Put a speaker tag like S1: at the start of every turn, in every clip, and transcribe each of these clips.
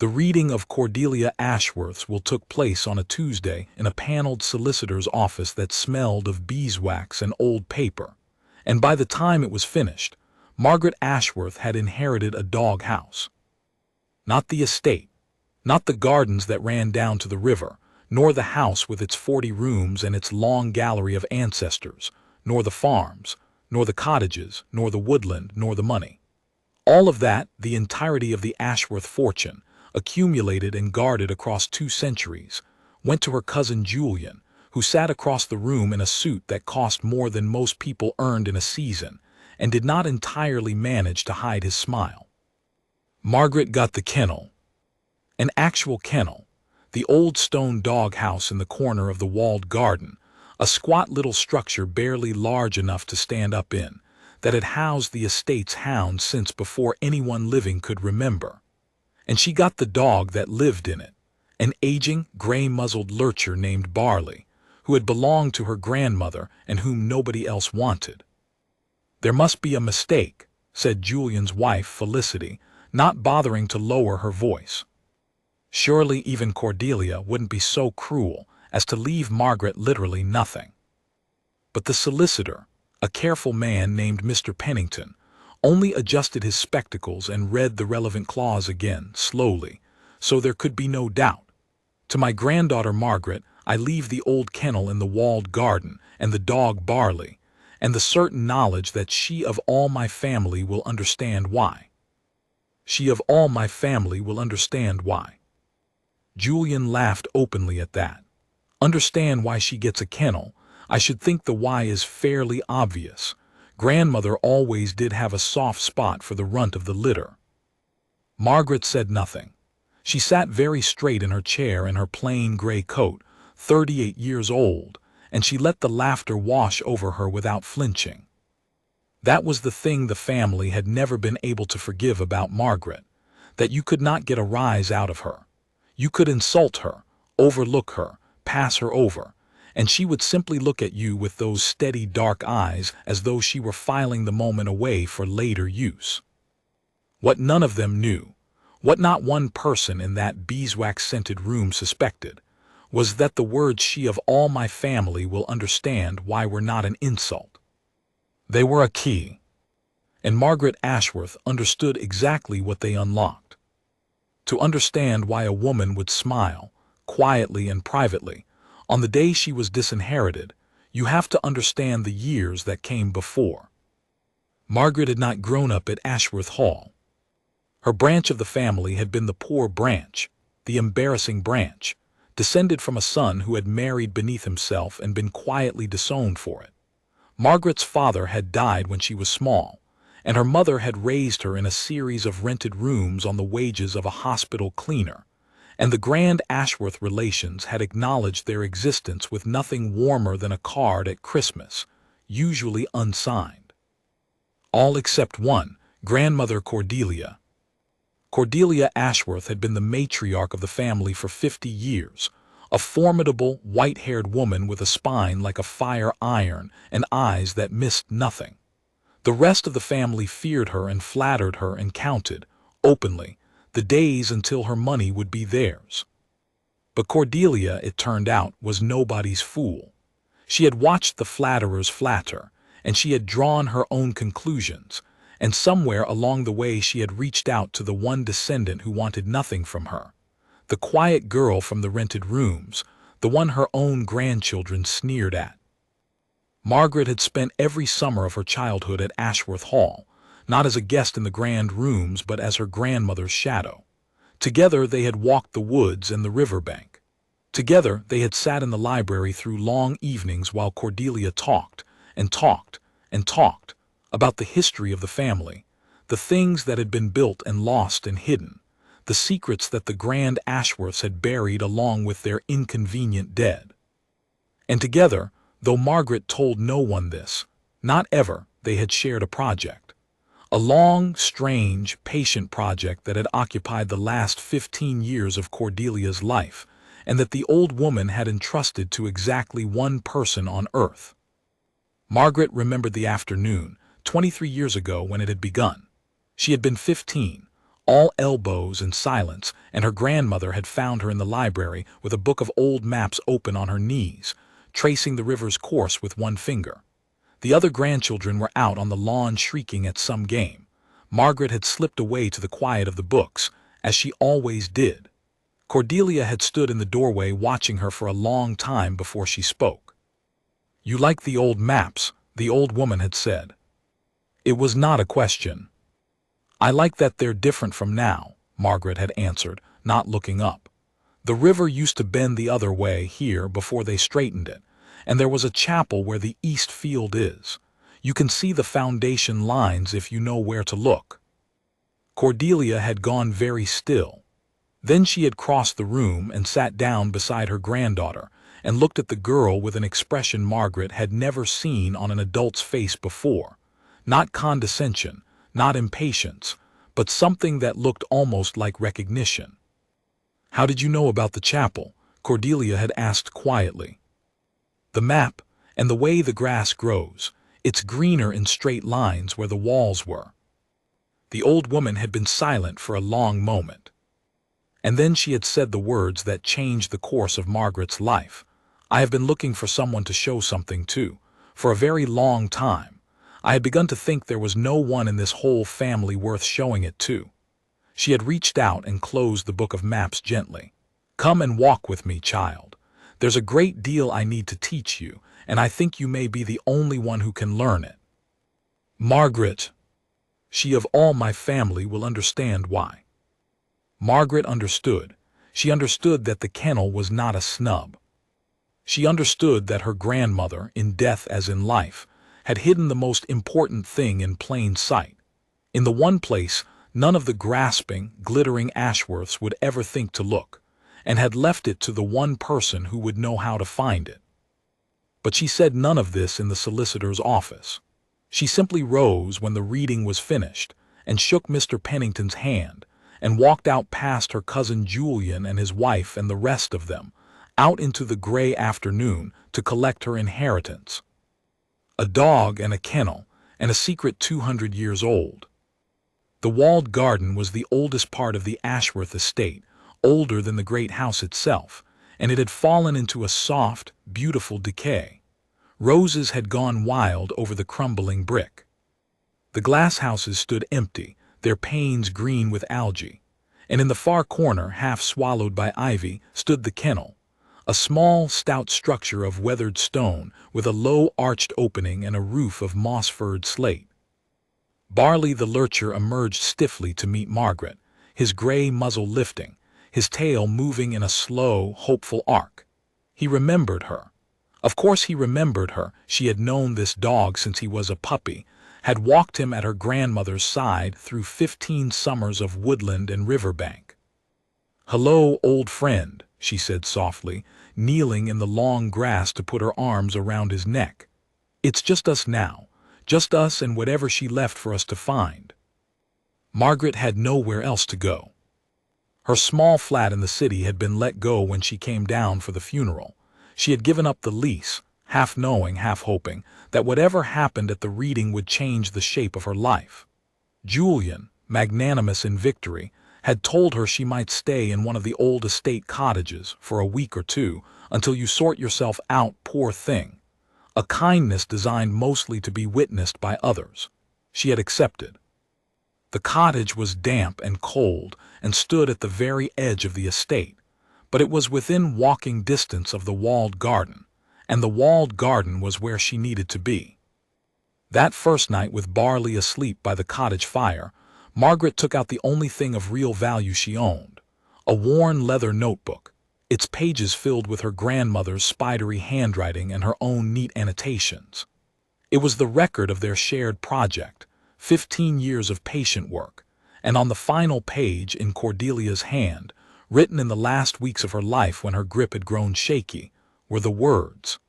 S1: The reading of Cordelia Ashworth's will took place on a Tuesday in a paneled solicitor's office that smelled of beeswax and old paper, and by the time it was finished, Margaret Ashworth had inherited a dog house. Not the estate, not the gardens that ran down to the river, nor the house with its 40 rooms and its long gallery of ancestors, nor the farms, nor the cottages, nor the woodland, nor the money. All of that, the entirety of the Ashworth fortune, accumulated and guarded across 2 centuries, went to her cousin Julian, who sat across the room in a suit that cost more than most people earned in a season, and did not entirely manage to hide his smile. Margaret got the kennel. An actual kennel, the old stone dog house in the corner of the walled garden, a squat little structure barely large enough to stand up in, that had housed the estate's hound since before anyone living could remember. And she got the dog that lived in it, an aging, gray-muzzled lurcher named Barley, who had belonged to her grandmother and whom nobody else wanted. "There must be a mistake," said Julian's wife, Felicity, not bothering to lower her voice. Surely even Cordelia wouldn't be so cruel as to leave Margaret literally nothing. But the solicitor, a careful man named Mr. Pennington, only adjusted his spectacles and read the relevant clause again, slowly, so there could be no doubt. "To my granddaughter Margaret, I leave the old kennel in the walled garden, and the dog Barley, and the certain knowledge that she of all my family will understand why. She of all my family will understand why." Julian laughed openly at that. "Understand why she gets a kennel? I should think the why is fairly obvious. Grandmother always did have a soft spot for the runt of the litter." Margaret said nothing. She sat very straight in her chair in her plain gray coat, 38 years old, and she let the laughter wash over her without flinching. That was the thing the family had never been able to forgive about Margaret, that you could not get a rise out of her. You could insult her, overlook her, pass her over, and she would simply look at you with those steady dark eyes as though she were filing the moment away for later use. What none of them knew, what not one person in that beeswax-scented room suspected, was that the words "she of all my family will understand why" were not an insult. They were a key, and Margaret Ashworth understood exactly what they unlocked. To understand why a woman would smile, quietly and privately, on the day she was disinherited, you have to understand the years that came before. Margaret had not grown up at Ashworth Hall. Her branch of the family had been the poor branch, the embarrassing branch, descended from a son who had married beneath himself and been quietly disowned for it. Margaret's father had died when she was small, and her mother had raised her in a series of rented rooms on the wages of a hospital cleaner, and the grand Ashworth relations had acknowledged their existence with nothing warmer than a card at Christmas, usually unsigned. All except one, grandmother Cordelia. Cordelia Ashworth had been the matriarch of the family for 50 years, a formidable, white-haired woman with a spine like a fire iron and eyes that missed nothing. The rest of the family feared her and flattered her and counted, openly, the days until her money would be theirs. But Cordelia, it turned out, was nobody's fool. She had watched the flatterers flatter, and she had drawn her own conclusions, and somewhere along the way she had reached out to the one descendant who wanted nothing from her, the quiet girl from the rented rooms, the one her own grandchildren sneered at. Margaret had spent every summer of her childhood at Ashworth Hall, not as a guest in the grand rooms but as her grandmother's shadow. Together they had walked the woods and the river bank. Together they had sat in the library through long evenings while Cordelia talked and talked and talked about the history of the family, the things that had been built and lost and hidden, the secrets that the grand Ashworths had buried along with their inconvenient dead. And together, though Margaret told no one this, not ever, they had shared a project. A long, strange, patient project that had occupied the last 15 years of Cordelia's life, and that the old woman had entrusted to exactly one person on earth. Margaret remembered the afternoon, 23 years ago, when it had begun. She had been 15, All elbows and silence, and her grandmother had found her in the library with a book of old maps open on her knees, tracing the river's course with one finger. The other grandchildren were out on the lawn shrieking at some game. Margaret had slipped away to the quiet of the books, as she always did. Cordelia had stood in the doorway watching her for a long time before she spoke. "You like the old maps," the old woman had said. It was not a question. "I like that they're different from now," Margaret had answered, not looking up. "The river used to bend the other way here before they straightened it, and there was a chapel where the east field is. You can see the foundation lines if you know where to look." Cordelia had gone very still. Then she had crossed the room and sat down beside her granddaughter and looked at the girl with an expression Margaret had never seen on an adult's face before. Not condescension, not impatience, but something that looked almost like recognition. "How did you know about the chapel?" Cordelia had asked quietly. "The map, and the way the grass grows. It's greener in straight lines where the walls were." The old woman had been silent for a long moment. And then she had said the words that changed the course of Margaret's life. "I have been looking for someone to show something to, for a very long time. I had begun to think there was no one in this whole family worth showing it to." She had reached out and closed the book of maps gently. "Come and walk with me, child. There's a great deal I need to teach you, and I think you may be the only one who can learn it." "Margaret, she of all my family will understand why." Margaret understood. She understood that the kennel was not a snub. She understood that her grandmother, in death as in life, had hidden the most important thing in plain sight, in the one place none of the grasping, glittering Ashworths would ever think to look, and had left it to the one person who would know how to find it. But she said none of this in the solicitor's office. She simply rose when the reading was finished and shook Mr. Pennington's hand and walked out past her cousin Julian and his wife and the rest of them, out into the gray afternoon to collect her inheritance. A dog and a kennel, and a secret 200 years old. The walled garden was the oldest part of the Ashworth estate, older than the great house itself, and it had fallen into a soft, beautiful decay. Roses had gone wild over the crumbling brick. The glass houses stood empty, their panes green with algae, and in the far corner, half swallowed by ivy, stood the kennel, a small, stout structure of weathered stone with a low arched opening and a roof of moss-furred slate. Barley the lurcher emerged stiffly to meet Margaret, his gray muzzle lifting, his tail moving in a slow, hopeful arc. He remembered her. Of course he remembered her. She had known this dog since he was a puppy, had walked him at her grandmother's side through 15 summers of woodland and riverbank. "Hello, old friend," she said softly, kneeling in the long grass to put her arms around his neck. "It's just us now, just us and whatever she left for us to find." Margaret had nowhere else to go. Her small flat in the city had been let go when she came down for the funeral. She had given up the lease, half knowing, half hoping, that whatever happened at the reading would change the shape of her life. Julian, magnanimous in victory, had told her she might stay in one of the old estate cottages for a week or two until you sort yourself out, poor thing. A kindness designed mostly to be witnessed by others. She had accepted. The cottage was damp and cold and stood at the very edge of the estate, but it was within walking distance of the walled garden, and the walled garden was where she needed to be. That first night, with Barley asleep by the cottage fire, Margaret took out the only thing of real value she owned, a worn leather notebook, its pages filled with her grandmother's spidery handwriting and her own neat annotations. It was the record of their shared project, 15 years of patient work, and on the final page, in Cordelia's hand, written in the last weeks of her life when her grip had grown shaky, were the words,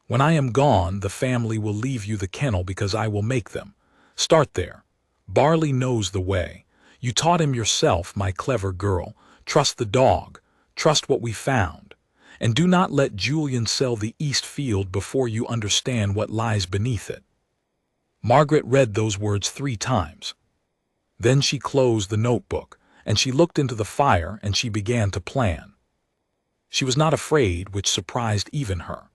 S1: "When I am gone, the family will leave you the kennel because I will make them. Start there. Barley knows the way. You taught him yourself, my clever girl. Trust the dog. Trust what we found. And do not let Julian sell the East Field before you understand what lies beneath it." Margaret read those words 3 times. Then she closed the notebook, and she looked into the fire and she began to plan. She was not afraid, which surprised even her.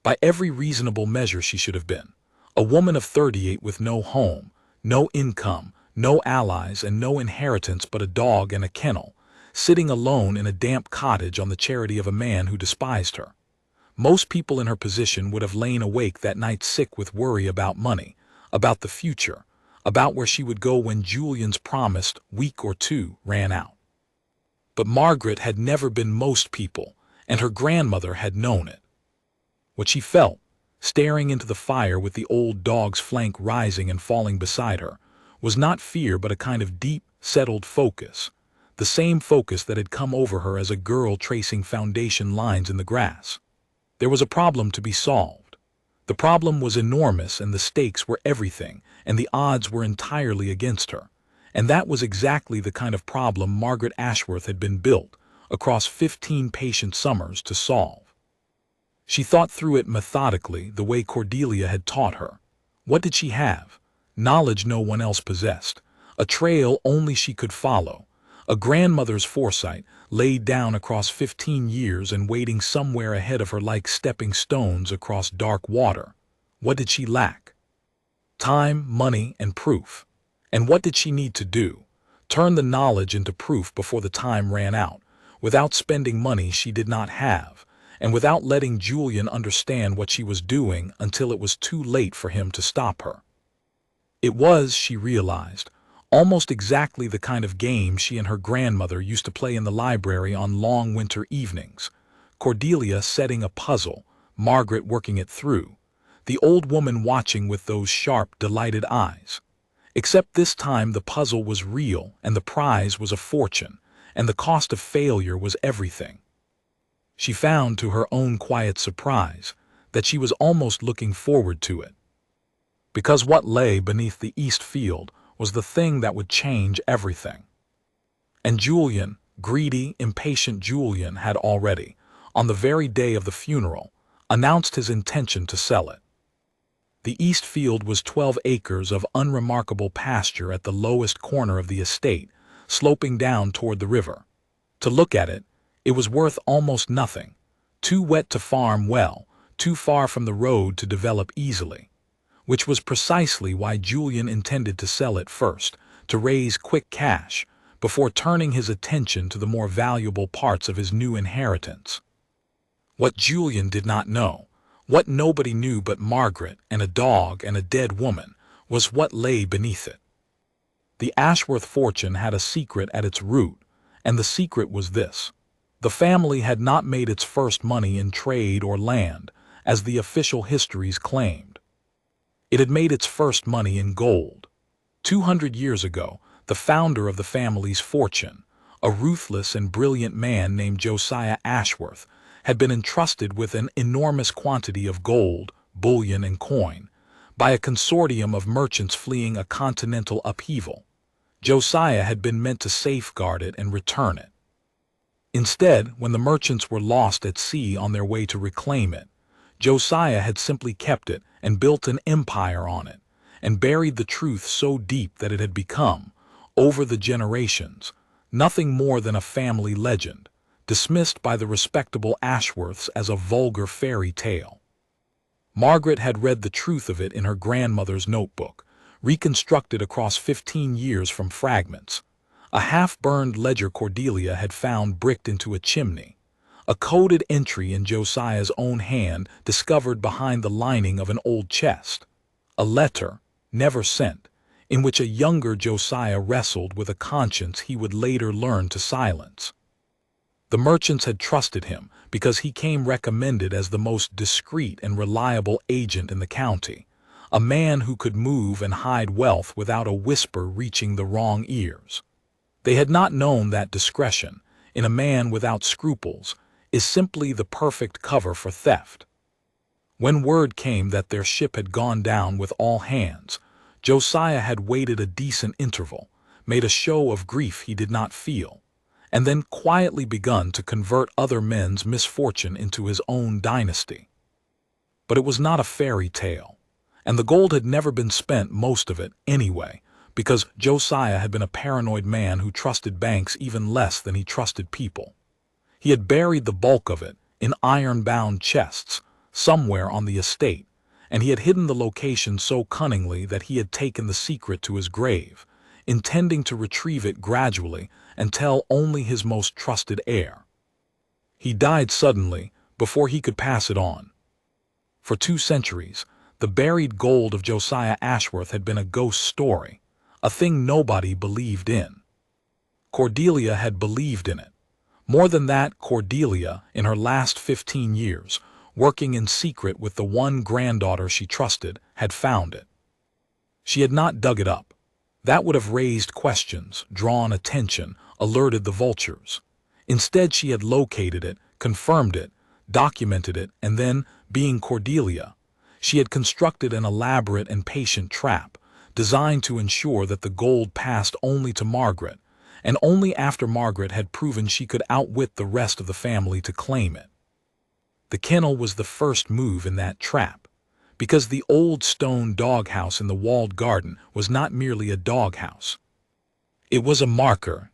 S1: By every reasonable measure she should have been. A woman of 38 with no home, no income, no allies, and no inheritance but a dog and a kennel, sitting alone in a damp cottage on the charity of a man who despised her. Most people in her position would have lain awake that night sick with worry about money, about the future, about where she would go when Julian's promised week or two ran out. But Margaret had never been most people, and her grandmother had known it. What she felt, staring into the fire with the old dog's flank rising and falling beside her, was not fear but a kind of deep, settled focus, the same focus that had come over her as a girl tracing foundation lines in the grass. There was a problem to be solved. The problem was enormous and the stakes were everything, and the odds were entirely against her. And that was exactly the kind of problem Margaret Ashworth had been built, across 15 patient summers, to solve. She thought through it methodically, the way Cordelia had taught her. What did she have? Knowledge no one else possessed, a trail only she could follow, a grandmother's foresight laid down across 15 years and waiting somewhere ahead of her like stepping stones across dark water. What did she lack? Time, money, and proof. And what did she need to do? Turn the knowledge into proof before the time ran out, without spending money she did not have, and without letting Julian understand what she was doing until it was too late for him to stop her. It was, she realized, almost exactly the kind of game she and her grandmother used to play in the library on long winter evenings. Cordelia setting a puzzle, Margaret working it through, the old woman watching with those sharp, delighted eyes. Except this time the puzzle was real, and the prize was a fortune, and the cost of failure was everything. She found, to her own quiet surprise, that she was almost looking forward to it. Because what lay beneath the east field was the thing that would change everything. And Julian, greedy, impatient Julian, had already, on the very day of the funeral, announced his intention to sell it. The east field was 12 acres of unremarkable pasture at the lowest corner of the estate, sloping down toward the river. To look at it, it was worth almost nothing, too wet to farm well, too far from the road to develop easily. Which was precisely why Julian intended to sell it first, to raise quick cash, before turning his attention to the more valuable parts of his new inheritance. What Julian did not know, what nobody knew but Margaret and a dog and a dead woman, was what lay beneath it. The Ashworth fortune had a secret at its root, and the secret was this. The family had not made its first money in trade or land, as the official histories claimed. It had made its first money in gold. 200 years ago, the founder of the family's fortune, a ruthless and brilliant man named Josiah Ashworth, had been entrusted with an enormous quantity of gold, bullion, and coin by a consortium of merchants fleeing a continental upheaval. Josiah had been meant to safeguard it and return it. Instead, when the merchants were lost at sea on their way to reclaim it, Josiah had simply kept it and built an empire on it, and buried the truth so deep that it had become, over the generations, nothing more than a family legend, dismissed by the respectable Ashworths as a vulgar fairy tale. Margaret had read the truth of it in her grandmother's notebook, reconstructed across 15 years from fragments. A half-burned ledger Cordelia had found bricked into a chimney. A coded entry in Josiah's own hand discovered behind the lining of an old chest. A letter, never sent, in which a younger Josiah wrestled with a conscience he would later learn to silence. The merchants had trusted him because he came recommended as the most discreet and reliable agent in the county, a man who could move and hide wealth without a whisper reaching the wrong ears. They had not known that discretion, in a man without scruples, is simply the perfect cover for theft. When word came that their ship had gone down with all hands, Josiah had waited a decent interval, made a show of grief he did not feel, and then quietly begun to convert other men's misfortune into his own dynasty. But it was not a fairy tale, and the gold had never been spent, most of it, anyway, because Josiah had been a paranoid man who trusted banks even less than he trusted people. He had buried the bulk of it in iron-bound chests somewhere on the estate, and he had hidden the location so cunningly that he had taken the secret to his grave, intending to retrieve it gradually and tell only his most trusted heir. He died suddenly before he could pass it on. For 2 centuries, the buried gold of Josiah Ashworth had been a ghost story, a thing nobody believed in. Cordelia had believed in it. More than that, Cordelia, in her last 15 years, working in secret with the one granddaughter she trusted, had found it. She had not dug it up. That would have raised questions, drawn attention, alerted the vultures. Instead, she had located it, confirmed it, documented it, and then, being Cordelia, she had constructed an elaborate and patient trap, designed to ensure that the gold passed only to Margaret, and only after Margaret had proven she could outwit the rest of the family to claim it. The kennel was the first move in that trap, because the old stone doghouse in the walled garden was not merely a doghouse. It was a marker,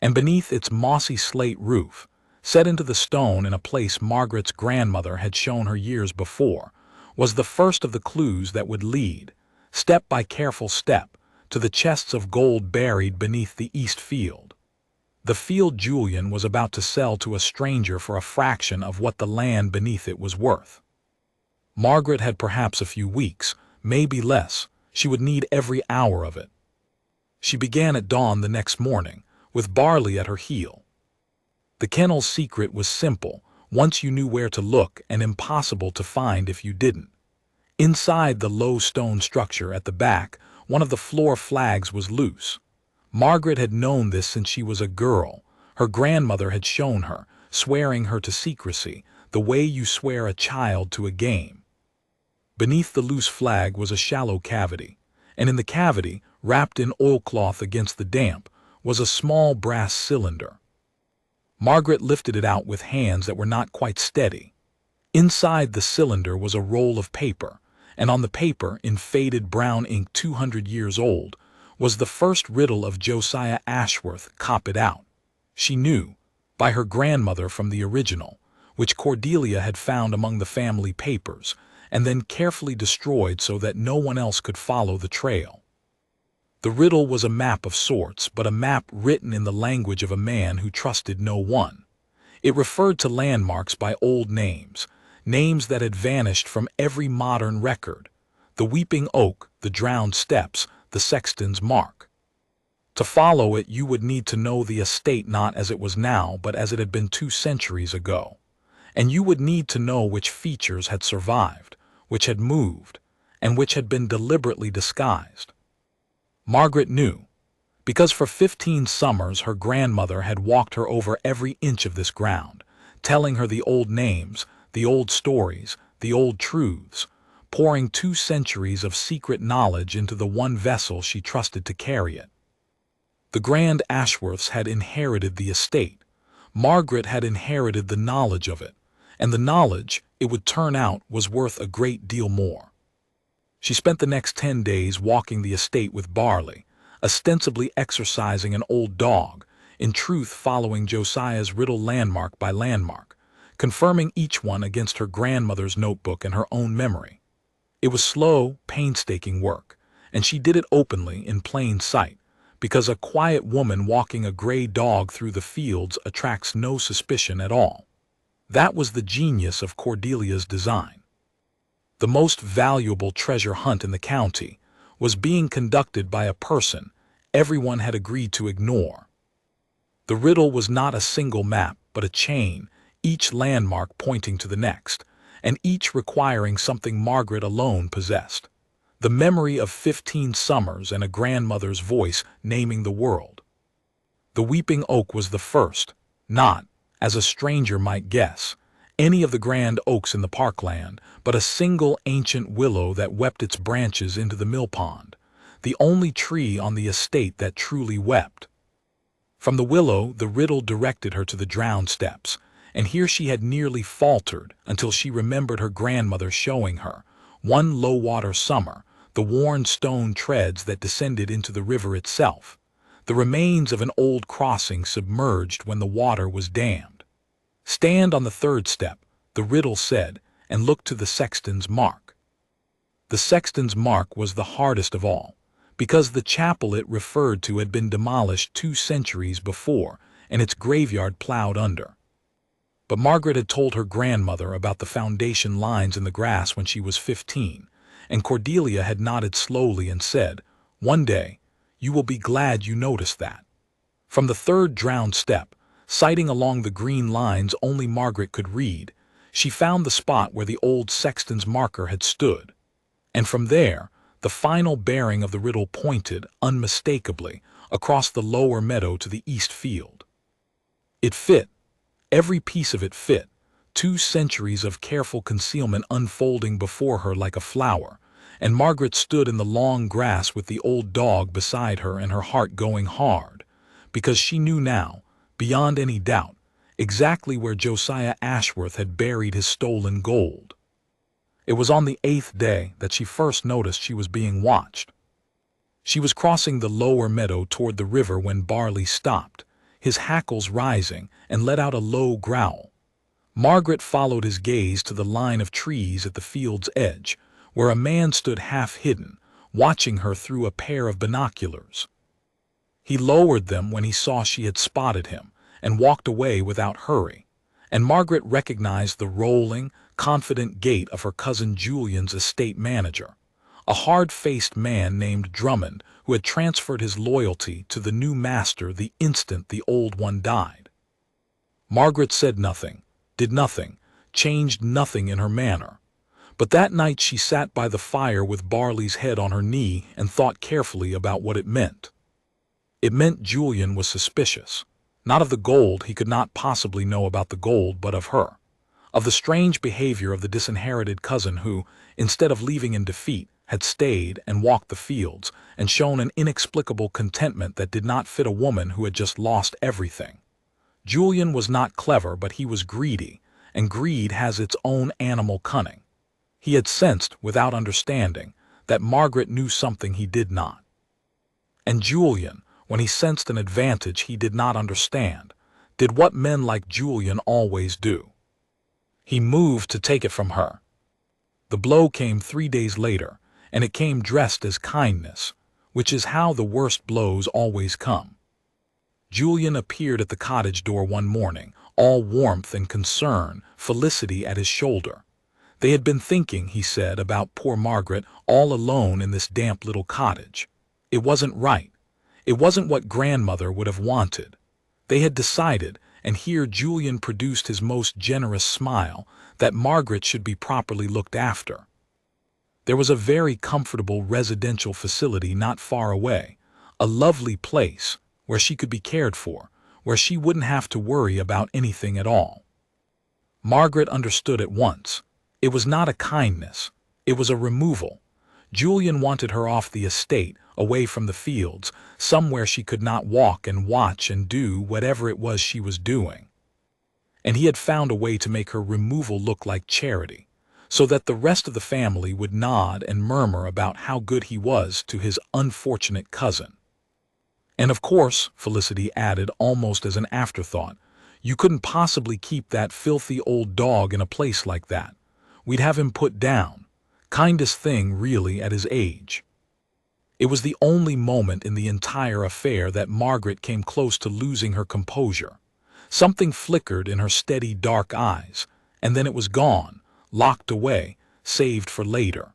S1: and beneath its mossy slate roof, set into the stone in a place Margaret's grandmother had shown her years before, was the first of the clues that would lead, step by careful step, to the chests of gold buried beneath the east field. The field Julian was about to sell to a stranger for a fraction of what the land beneath it was worth. Margaret had perhaps a few weeks, maybe less. She would need every hour of it. She began at dawn the next morning, with Barley at her heel. The kennel's secret was simple, once you knew where to look, and impossible to find if you didn't. Inside the low stone structure at the back, one of the floor flags was loose. Margaret had known this since she was a girl. Her grandmother had shown her, swearing her to secrecy, the way you swear a child to a game. Beneath the loose flag was a shallow cavity, and in the cavity, wrapped in oilcloth against the damp, was a small brass cylinder. Margaret lifted it out with hands that were not quite steady. Inside the cylinder was a roll of paper, and on the paper, in faded brown ink 200 years old, was the first riddle of Josiah Ashworth copied out. She knew, by her grandmother from the original, which Cordelia had found among the family papers, and then carefully destroyed so that no one else could follow the trail. The riddle was a map of sorts, but a map written in the language of a man who trusted no one. It referred to landmarks by old names, names that had vanished from every modern record: the weeping oak, the drowned steps, the sexton's mark. To follow it, you would need to know the estate not as it was now, but as it had been 2 centuries ago. And you would need to know which features had survived, which had moved, and which had been deliberately disguised. Margaret knew, because for 15 summers her grandmother had walked her over every inch of this ground, telling her the old names, the old stories, the old truths, pouring 2 centuries of secret knowledge into the one vessel she trusted to carry it. The Grand Ashworths had inherited the estate. Margaret had inherited the knowledge of it, and the knowledge, it would turn out, was worth a great deal more. She spent the next 10 days walking the estate with Barley, ostensibly exercising an old dog, in truth following Josiah's riddle landmark by landmark, confirming each one against her grandmother's notebook and her own memory. It was slow, painstaking work, and she did it openly, in plain sight, because a quiet woman walking a gray dog through the fields attracts no suspicion at all. That was the genius of Cordelia's design. The most valuable treasure hunt in the county was being conducted by a person everyone had agreed to ignore. The riddle was not a single map, but a chain, each landmark pointing to the next, and each requiring something Margaret alone possessed: the memory of 15 summers and a grandmother's voice naming the world. The weeping oak was the first, not, as a stranger might guess, any of the grand oaks in the parkland, but a single ancient willow that wept its branches into the mill pond, the only tree on the estate that truly wept. From the willow, the riddle directed her to the drowned steps, and here she had nearly faltered until she remembered her grandmother showing her, one low-water summer, the worn stone treads that descended into the river itself, the remains of an old crossing submerged when the water was dammed. "Stand on the third step," the riddle said, "and look to the sexton's mark." The sexton's mark was the hardest of all, because the chapel it referred to had been demolished 2 centuries before and its graveyard plowed under. But Margaret had told her grandmother about the foundation lines in the grass when she was 15, and Cordelia had nodded slowly and said, "One day, you will be glad you noticed that." From the third drowned step, sighting along the green lines only Margaret could read, she found the spot where the old sexton's marker had stood. And from there, the final bearing of the riddle pointed, unmistakably, across the lower meadow to the east field. It fit. Every piece of it fit, 2 centuries of careful concealment unfolding before her like a flower, and Margaret stood in the long grass with the old dog beside her and her heart going hard, because she knew now, beyond any doubt, exactly where Josiah Ashworth had buried his stolen gold. It was on the 8th day that she first noticed she was being watched. She was crossing the lower meadow toward the river when Barley stopped, his hackles rising, and let out a low growl. Margaret followed his gaze to the line of trees at the field's edge, where a man stood half-hidden, watching her through a pair of binoculars. He lowered them when he saw she had spotted him, and walked away without hurry, and Margaret recognized the rolling, confident gait of her cousin Julian's estate manager, a hard-faced man named Drummond who had transferred his loyalty to the new master the instant the old one died. Margaret said nothing, did nothing, changed nothing in her manner, but that night she sat by the fire with Barley's head on her knee and thought carefully about what it meant. It meant Julian was suspicious, not of the gold, he could not possibly know about the gold, but of her, of the strange behavior of the disinherited cousin who, instead of leaving in defeat, had stayed and walked the fields and shown an inexplicable contentment that did not fit a woman who had just lost everything. Julian was not clever, but he was greedy, and greed has its own animal cunning. He had sensed, without understanding, that Margaret knew something he did not. And Julian, when he sensed an advantage he did not understand, did what men like Julian always do. He moved to take it from her. The blow came 3 days later, and it came dressed as kindness, which is how the worst blows always come. Julian appeared at the cottage door one morning, all warmth and concern, Felicity at his shoulder. They had been thinking, he said, about poor Margaret all alone in this damp little cottage. It wasn't right. It wasn't what grandmother would have wanted. They had decided, and here Julian produced his most generous smile, that Margaret should be properly looked after. There was a very comfortable residential facility not far away, a lovely place where she could be cared for, where she wouldn't have to worry about anything at all. Margaret understood at once. It was not a kindness, it was a removal. Julian wanted her off the estate, away from the fields, somewhere she could not walk and watch and do whatever it was she was doing. And he had found a way to make her removal look like charity, so that the rest of the family would nod and murmur about how good he was to his unfortunate cousin. And of course, Felicity added almost as an afterthought, you couldn't possibly keep that filthy old dog in a place like that. We'd have him put down. Kindest thing, really, at his age. It was the only moment in the entire affair that Margaret came close to losing her composure. Something flickered in her steady dark eyes, and then it was gone, locked away, saved for later.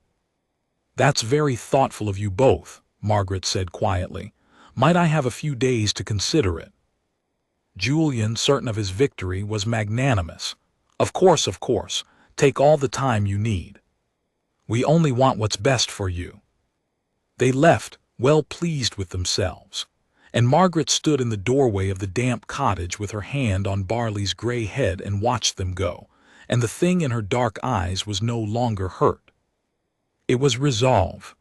S1: That's very thoughtful of you both, Margaret said quietly. Might I have a few days to consider it? Julian, certain of his victory, was magnanimous. Of course, take all the time you need. We only want what's best for you. They left, well pleased with themselves, and Margaret stood in the doorway of the damp cottage with her hand on Barley's gray head and watched them go, and the thing in her dark eyes was no longer hurt. It was resolve.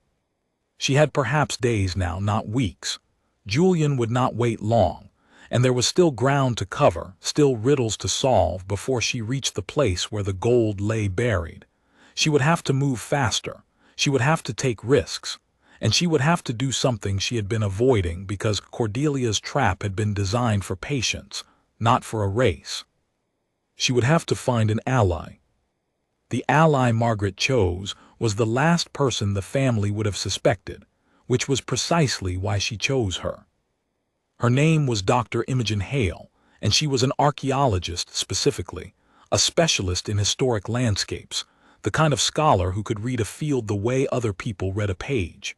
S1: She had perhaps days now, not weeks. Julian would not wait long, and there was still ground to cover, still riddles to solve before she reached the place where the gold lay buried. She would have to move faster. She would have to take risks, and she would have to do something she had been avoiding because Cordelia's trap had been designed for patience, not for a race. She would have to find an ally. The ally Margaret chose was the last person the family would have suspected, which was precisely why she chose her. Her name was Dr. Imogen Hale, and she was an archaeologist specifically, a specialist in historic landscapes, the kind of scholar who could read a field the way other people read a page.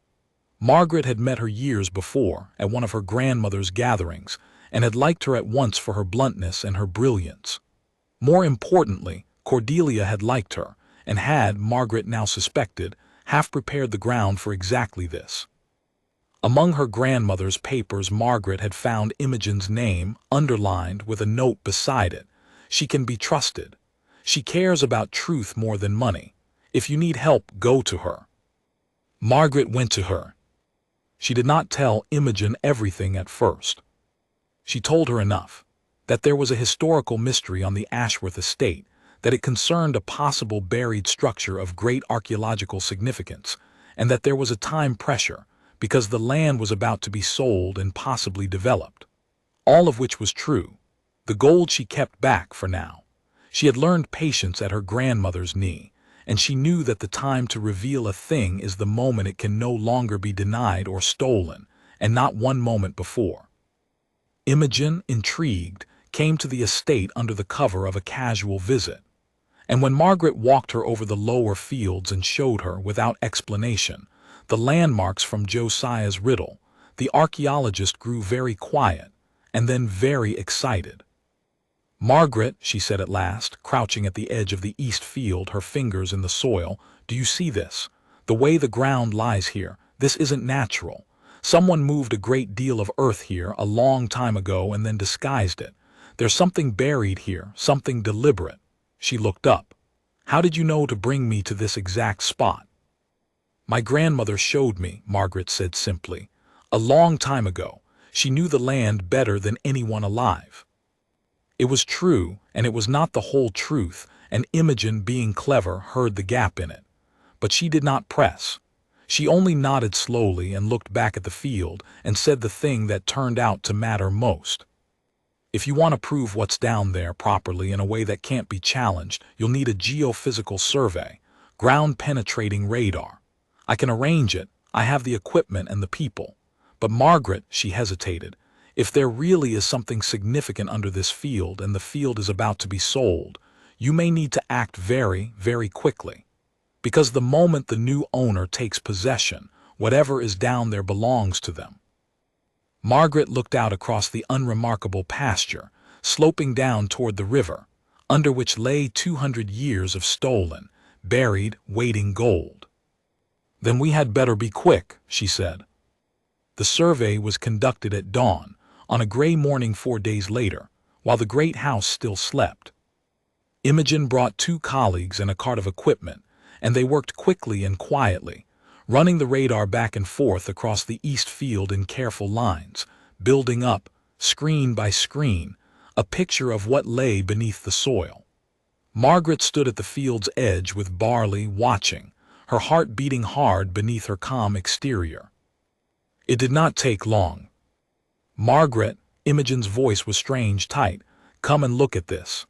S1: Margaret had met her years before at one of her grandmother's gatherings and had liked her at once for her bluntness and her brilliance. More importantly, Cordelia had liked her, and had, Margaret now suspected, half prepared the ground for exactly this. Among her grandmother's papers, Margaret had found Imogen's name underlined with a note beside it. She can be trusted. She cares about truth more than money. If you need help, go to her. Margaret went to her. She did not tell Imogen everything at first. She told her enough, that there was a historical mystery on the Ashworth estate, that it concerned a possible buried structure of great archaeological significance, and that there was a time pressure, because the land was about to be sold and possibly developed. All of which was true. The gold she kept back for now. She had learned patience at her grandmother's knee, and she knew that the time to reveal a thing is the moment it can no longer be denied or stolen, and not one moment before. Imogen, intrigued, came to the estate under the cover of a casual visit. And when Margaret walked her over the lower fields and showed her, without explanation, the landmarks from Josiah's riddle, the archaeologist grew very quiet, and then very excited. "Margaret," she said at last, crouching at the edge of the east field, her fingers in the soil, "do you see this? The way the ground lies here, this isn't natural. Someone moved a great deal of earth here a long time ago and then disguised it. There's something buried here, something deliberate." She looked up. "How did you know to bring me to this exact spot?" "My grandmother showed me," Margaret said simply. "A long time ago. She knew the land better than anyone alive." It was true, and it was not the whole truth, and Imogen, being clever, heard the gap in it. But she did not press. She only nodded slowly and looked back at the field and said the thing that turned out to matter most. "If you want to prove what's down there properly in a way that can't be challenged, you'll need a geophysical survey, ground-penetrating radar. I can arrange it, I have the equipment and the people. But Margaret," she hesitated, "if there really is something significant under this field and the field is about to be sold, you may need to act very, very quickly. Because the moment the new owner takes possession, whatever is down there belongs to them." Margaret looked out across the unremarkable pasture, sloping down toward the river, under which lay 200 years of stolen, buried, waiting gold. "Then we had better be quick," she said. The survey was conducted at dawn, on a gray morning 4 days later, while the great house still slept. Imogen brought 2 colleagues and a cart of equipment, and they worked quickly and quietly, running the radar back and forth across the east field in careful lines, building up, screen by screen, a picture of what lay beneath the soil. Margaret stood at the field's edge with Barley watching, her heart beating hard beneath her calm exterior. It did not take long. "Margaret," Imogen's voice was strange tight, "come and look at this."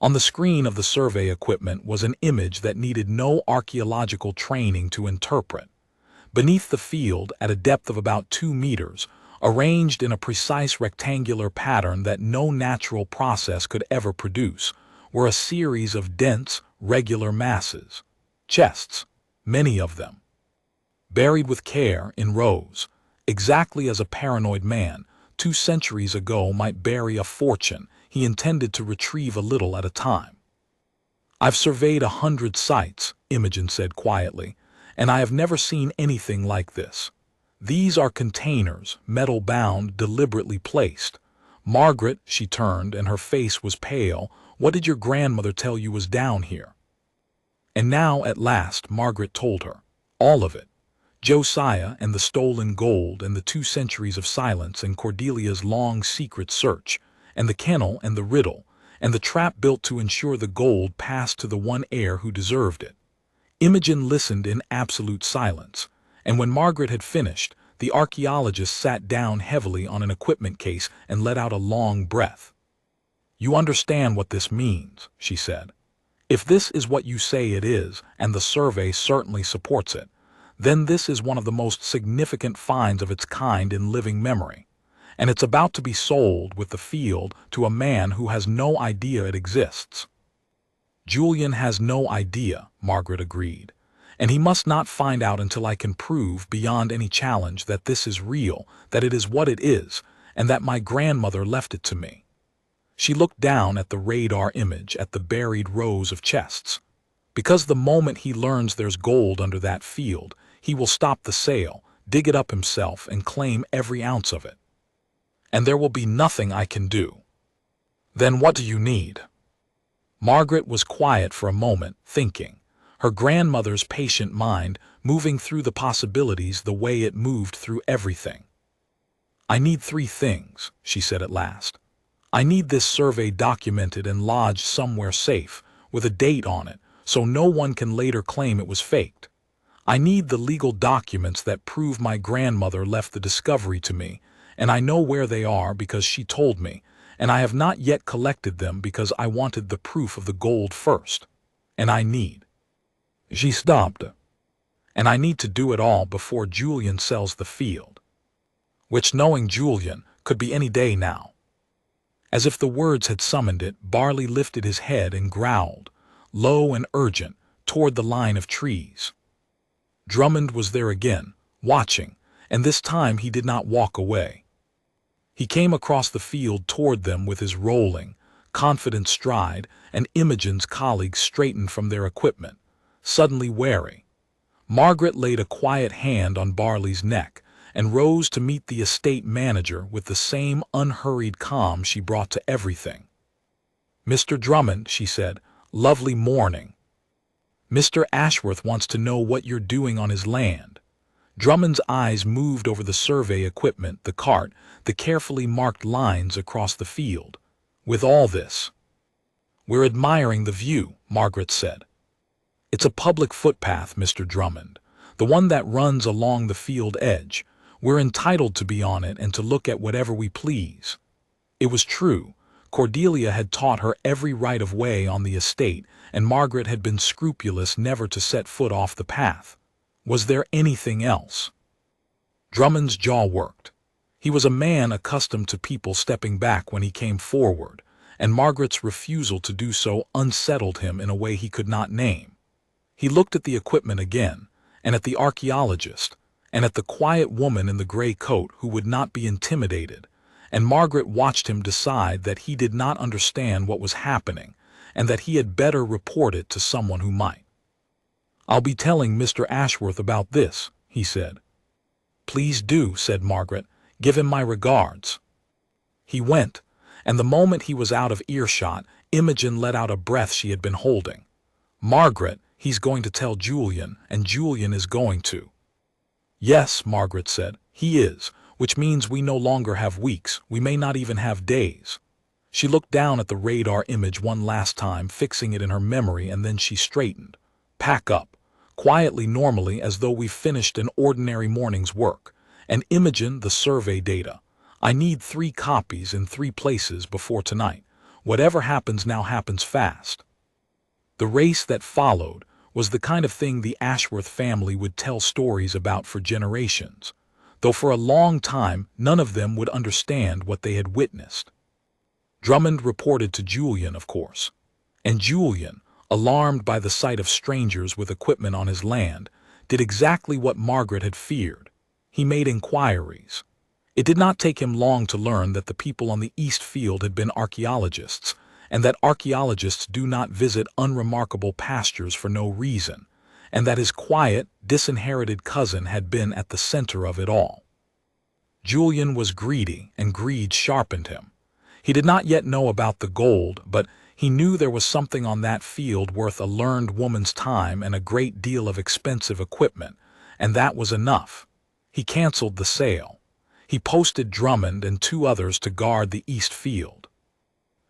S1: On the screen of the survey equipment was an image that needed no archaeological training to interpret. Beneath the field, at a depth of about 2 meters, arranged in a precise rectangular pattern that no natural process could ever produce, were a series of dense, regular masses. Chests, many of them. Buried with care in rows, exactly as a paranoid man, 2 centuries ago, might bury a fortune he intended to retrieve a little at a time. "I've surveyed 100 sites," Imogen said quietly, "and I have never seen anything like this. These are containers, metal-bound, deliberately placed. Margaret," she turned, and her face was pale, "what did your grandmother tell you was down here?" And now, at last, Margaret told her. All of it. Josiah and the stolen gold and the 2 centuries of silence and Cordelia's long secret search, and the kennel and the riddle, and the trap built to ensure the gold passed to the one heir who deserved it. Imogen listened in absolute silence, and when Margaret had finished, the archaeologist sat down heavily on an equipment case and let out a long breath. "You understand what this means," she said. "If this is what you say it is, and the survey certainly supports it, then this is one of the most significant finds of its kind in living memory, and it's about to be sold with the field to a man who has no idea it exists." "Julian has no idea," Margaret agreed, "and he must not find out until I can prove beyond any challenge that this is real, that it is what it is, and that my grandmother left it to me." She looked down at the radar image at the buried rows of chests. "Because the moment he learns there's gold under that field, he will stop the sale, dig it up himself, and claim every ounce of it. And there will be nothing I can do." "Then what do you need?" Margaret was quiet for a moment, thinking, her grandmother's patient mind moving through the possibilities the way it moved through everything. "I need 3 things," she said at last. "I need this survey documented and lodged somewhere safe, with a date on it, so no one can later claim it was faked. I need the legal documents that prove my grandmother left the discovery to me, and I know where they are because she told me, and I have not yet collected them because I wanted the proof of the gold first. And I need—" She stopped. "And I need to do it all before Julian sells the field." Which, knowing Julian, could be any day now. As if the words had summoned it, Barley lifted his head and growled, low and urgent, toward the line of trees. Drummond was there again, watching, and this time he did not walk away. He came across the field toward them with his rolling, confident stride, and Imogen's colleagues straightened from their equipment, suddenly wary. Margaret laid a quiet hand on Barley's neck and rose to meet the estate manager with the same unhurried calm she brought to everything. "Mr. Drummond," she said, "lovely morning. Mr. Ashworth wants to know what you're doing on his land." Drummond's eyes moved over the survey equipment, the cart, the carefully marked lines across the field. "With all this?" "We're admiring the view," Margaret said. "It's a public footpath, Mr. Drummond, the one that runs along the field edge. We're entitled to be on it and to look at whatever we please." It was true. Cordelia had taught her every right of way on the estate, and Margaret had been scrupulous never to set foot off the path. Was there anything else? Drummond's jaw worked. He was a man accustomed to people stepping back when he came forward, and Margaret's refusal to do so unsettled him in a way he could not name. He looked at the equipment again, and at the archaeologist, and at the quiet woman in the gray coat who would not be intimidated, and Margaret watched him decide that he did not understand what was happening, and that he had better report it to someone who might. "I'll be telling Mr. Ashworth about this," he said. "Please do," said Margaret. "Give him my regards." He went, and the moment he was out of earshot, Imogen let out a breath she had been holding. "Margaret, he's going to tell Julian, and Julian is going to." "Yes," Margaret said, "he is, which means we no longer have weeks, we may not even have days." She looked down at the radar image one last time, fixing it in her memory, and then she straightened. "Pack up. Quietly, normally, as though we've finished an ordinary morning's work. And Imogen, the survey data. I need 3 copies in 3 places before tonight. Whatever happens now happens fast." The race that followed was the kind of thing the Ashworth family would tell stories about for generations, though for a long time none of them would understand what they had witnessed. Drummond reported to Julian, of course, and Julian, alarmed by the sight of strangers with equipment on his land, did exactly what Margaret had feared. He made inquiries. It did not take him long to learn that the people on the East Field had been archaeologists, and that archaeologists do not visit unremarkable pastures for no reason, and that his quiet, disinherited cousin had been at the center of it all. Julian was greedy, and greed sharpened him. He did not yet know about the gold, but he knew there was something on that field worth a learned woman's time and a great deal of expensive equipment, and that was enough. He canceled the sale. He posted Drummond and 2 others to guard the East Field.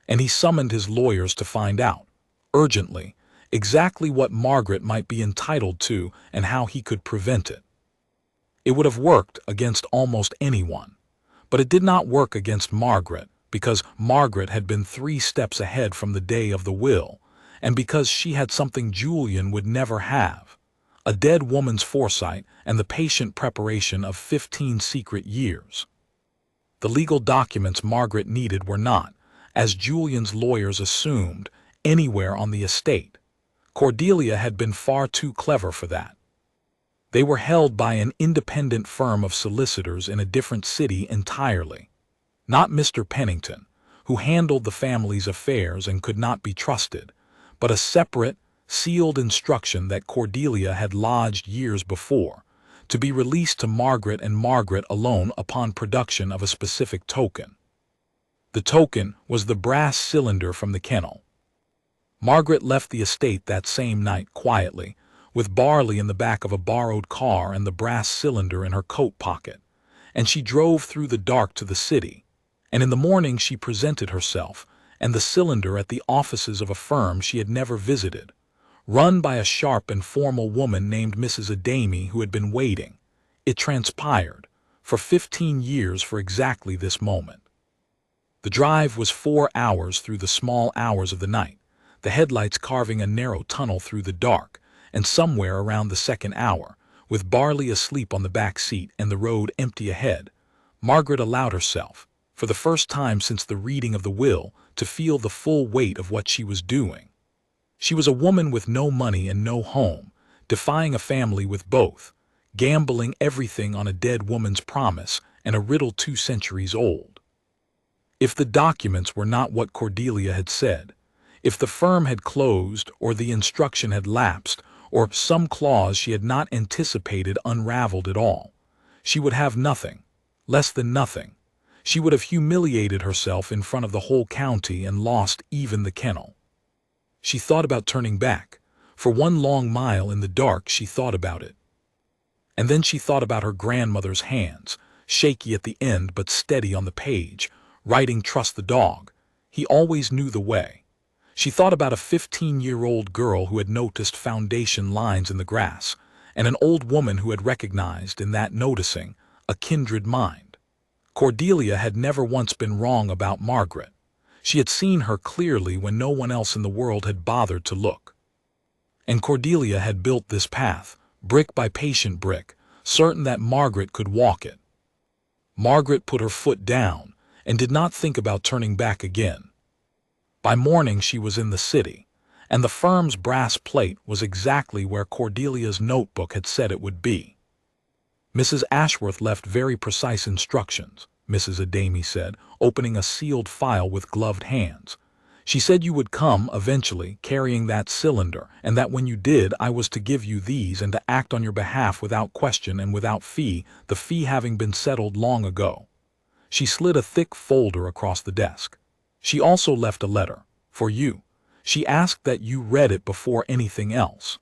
S1: And he summoned his lawyers to find out, urgently, exactly what Margaret might be entitled to and how he could prevent it. It would have worked against almost anyone, but it did not work against Margaret because Margaret had been 3 steps ahead from the day of the will, and because she had something Julian would never have: a dead woman's foresight and the patient preparation of 15 secret years. The legal documents Margaret needed were not, as Julian's lawyers assumed, anywhere on the estate. Cordelia had been far too clever for that. They were held by an independent firm of solicitors in a different city entirely. Not Mr. Pennington, who handled the family's affairs and could not be trusted, but a separate, sealed instruction that Cordelia had lodged years before, to be released to Margaret and Margaret alone upon production of a specific token. The token was the brass cylinder from the kennel. Margaret left the estate that same night quietly, with Barley in the back of a borrowed car and the brass cylinder in her coat pocket, and she drove through the dark to the city, and in the morning she presented herself and the cylinder at the offices of a firm she had never visited, run by a sharp and formal woman named Mrs. Adamy, who had been waiting, it transpired, for 15 years for exactly this moment. The drive was 4 hours through the small hours of the night, the headlights carving a narrow tunnel through the dark, and somewhere around the 2nd hour, with Barley asleep on the back seat and the road empty ahead, Margaret allowed herself, for the first time since the reading of the will, to feel the full weight of what she was doing. She was a woman with no money and no home, defying a family with both, gambling everything on a dead woman's promise and a riddle 2 centuries old. If the documents were not what Cordelia had said, if the firm had closed or the instruction had lapsed or some clause she had not anticipated unraveled at all, she would have nothing, less than nothing. She would have humiliated herself in front of the whole county and lost even the kennel. She thought about turning back. For 1 long mile in the dark she thought about it. And then she thought about her grandmother's hands, shaky at the end but steady on the page, writing "Trust the dog. He always knew the way." She thought about a 15-year-old girl who had noticed foundation lines in the grass, and an old woman who had recognized in that noticing a kindred mind. Cordelia had never once been wrong about Margaret. She had seen her clearly when no one else in the world had bothered to look. And Cordelia had built this path, brick by patient brick, certain that Margaret could walk it. Margaret put her foot down and did not think about turning back again. By morning she was in the city, and the firm's brass plate was exactly where Cordelia's notebook had said it would be. "Mrs. Ashworth left very precise instructions," Mrs. Adamy said, opening a sealed file with gloved hands. "She said you would come eventually carrying that cylinder, and that when you did I was to give you these and to act on your behalf without question and without fee, the fee having been settled long ago." She slid a thick folder across the desk. "She also left a letter, for you. She asked that you read it before anything else."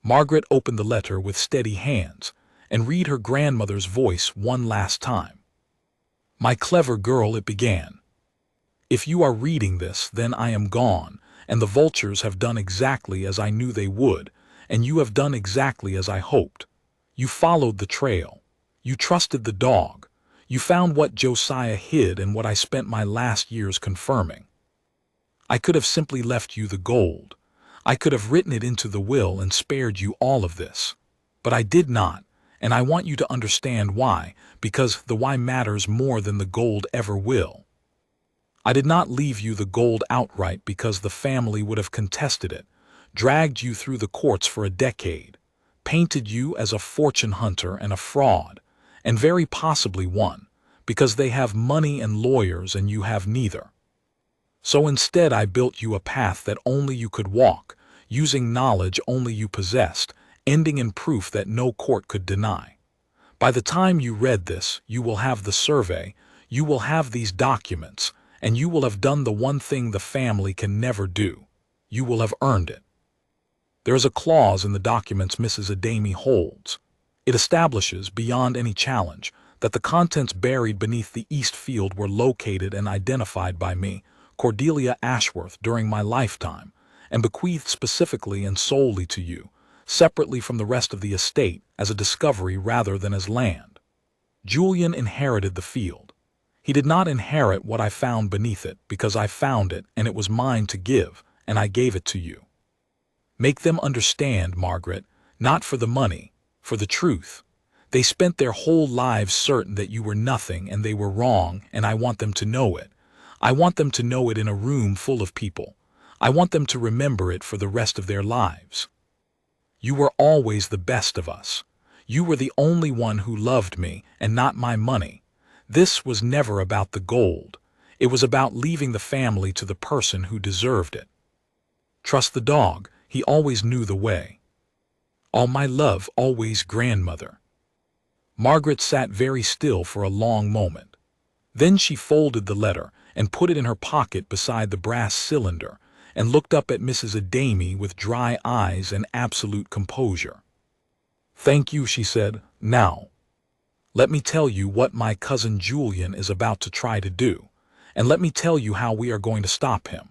S1: Margaret opened the letter with steady hands, and read her grandmother's voice one last time. "My clever girl," it began. "If you are reading this, then I am gone, and the vultures have done exactly as I knew they would, and you have done exactly as I hoped. You followed the trail. You trusted the dog. You found what Josiah hid and what I spent my last years confirming. I could have simply left you the gold. I could have written it into the will and spared you all of this. But I did not, and I want you to understand why, because the why matters more than the gold ever will. I did not leave you the gold outright because the family would have contested it, dragged you through the courts for a decade, painted you as a fortune hunter and a fraud, and very possibly won, because they have money and lawyers and you have neither. So instead I built you a path that only you could walk, using knowledge only you possessed, ending in proof that no court could deny. By the time you read this, you will have the survey, you will have these documents, and you will have done the one thing the family can never do. You will have earned it." There is a clause in the documents Mrs. Adamy holds. It establishes, beyond any challenge, that the contents buried beneath the east field were located and identified by me, Cordelia Ashworth, during my lifetime, and bequeathed specifically and solely to you, separately from the rest of the estate, as a discovery rather than as land. Julian inherited the field. He did not inherit what I found beneath it, because I found it and it was mine to give, and I gave it to you. Make them understand, Margaret, not for the money, for the truth. They spent their whole lives certain that you were nothing and they were wrong, and I want them to know it. I want them to know it in a room full of people. I want them to remember it for the rest of their lives. You were always the best of us. You were the only one who loved me, and not my money. This was never about the gold. It was about leaving the family to the person who deserved it. Trust the dog, he always knew the way. All my love, always, grandmother. Margaret sat very still for a long moment. Then she folded the letter and put it in her pocket beside the brass cylinder, and looked up at Mrs. Adamy with dry eyes and absolute composure. "Thank you," she said. "Now, let me tell you what my cousin Julian is about to try to do, and let me tell you how we are going to stop him."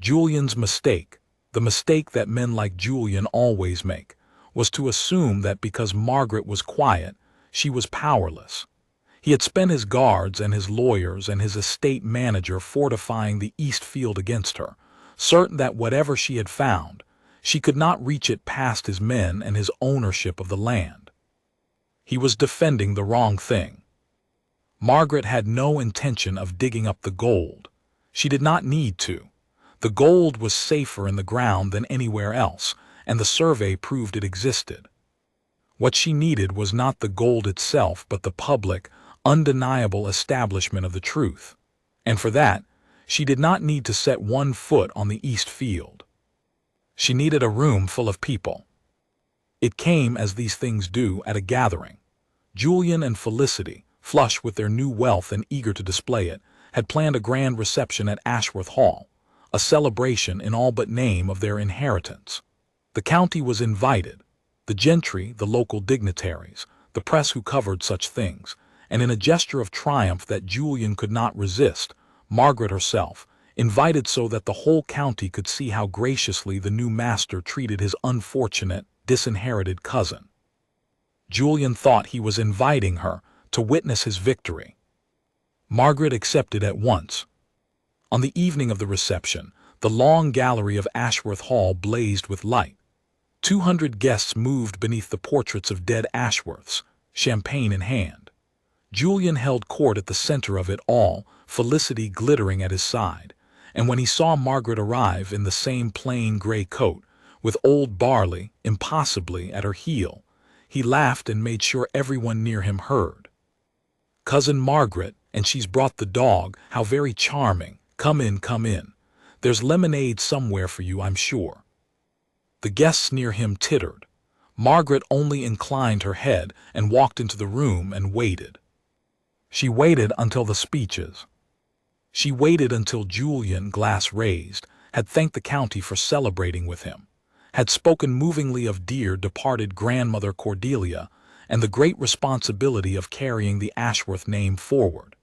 S1: Julian's mistake, the mistake that men like Julian always make, was to assume that because Margaret was quiet, she was powerless. He had spent his guards and his lawyers and his estate manager fortifying the East Field against her, certain that whatever she had found, she could not reach it past his men and his ownership of the land. He was defending the wrong thing. Margaret had no intention of digging up the gold. She did not need to. The gold was safer in the ground than anywhere else, and the survey proved it existed. What she needed was not the gold itself, but the public, undeniable establishment of the truth. And for that, she did not need to set one foot on the East Field. She needed a room full of people. It came as these things do at a gathering. Julian and Felicity, flush with their new wealth and eager to display it, had planned a grand reception at Ashworth Hall, a celebration in all but name of their inheritance. The county was invited, the gentry, the local dignitaries, the press who covered such things, and in a gesture of triumph that Julian could not resist, Margaret herself, invited so that the whole county could see how graciously the new master treated his unfortunate, disinherited cousin. Julian thought he was inviting her to witness his victory. Margaret accepted at once. On the evening of the reception, the long gallery of Ashworth Hall blazed with light. 200 guests moved beneath the portraits of dead Ashworths, champagne in hand. Julian held court at the center of it all, Felicity glittering at his side, and when he saw Margaret arrive in the same plain gray coat, with old Barley, impossibly, at her heel, he laughed and made sure everyone near him heard. "Cousin Margaret, and she's brought the dog, how very charming. Come in, come in. There's lemonade somewhere for you, I'm sure." The guests near him tittered. Margaret only inclined her head and walked into the room and waited. She waited until the speeches. She waited until Julian, glass raised, had thanked the county for celebrating with him, had spoken movingly of dear departed grandmother Cordelia and the great responsibility of carrying the Ashworth name forward.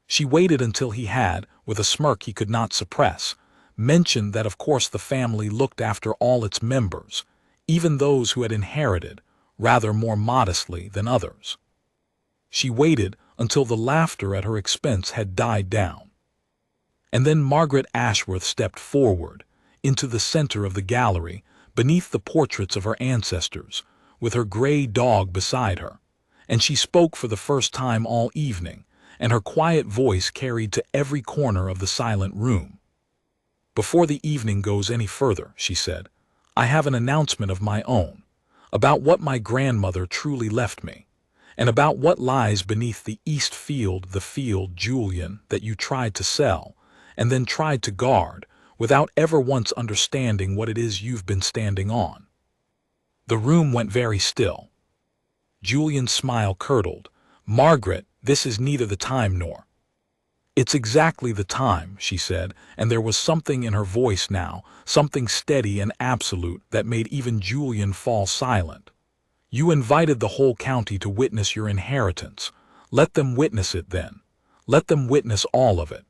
S1: She waited until he had, with a smirk he could not suppress, mentioned that of course the family looked after all its members, even those who had inherited, rather more modestly than others. She waited until the laughter at her expense had died down. And then Margaret Ashworth stepped forward, into the center of the gallery, beneath the portraits of her ancestors, with her gray dog beside her, and she spoke for the first time all evening, and her quiet voice carried to every corner of the silent room. "Before the evening goes any further," she said, "I have an announcement of my own, about what my grandmother truly left me, and about what lies beneath the East Field, the field, Julian, that you tried to sell, and then tried to guard, without ever once understanding what it is you've been standing on." The room went very still. Julian's smile curdled. "Margaret, this is neither the time nor—" "It's exactly the time," she said, and there was something in her voice now, something steady and absolute, that made even Julian fall silent. "You invited the whole county to witness your inheritance. Let them witness it then. Let them witness all of it."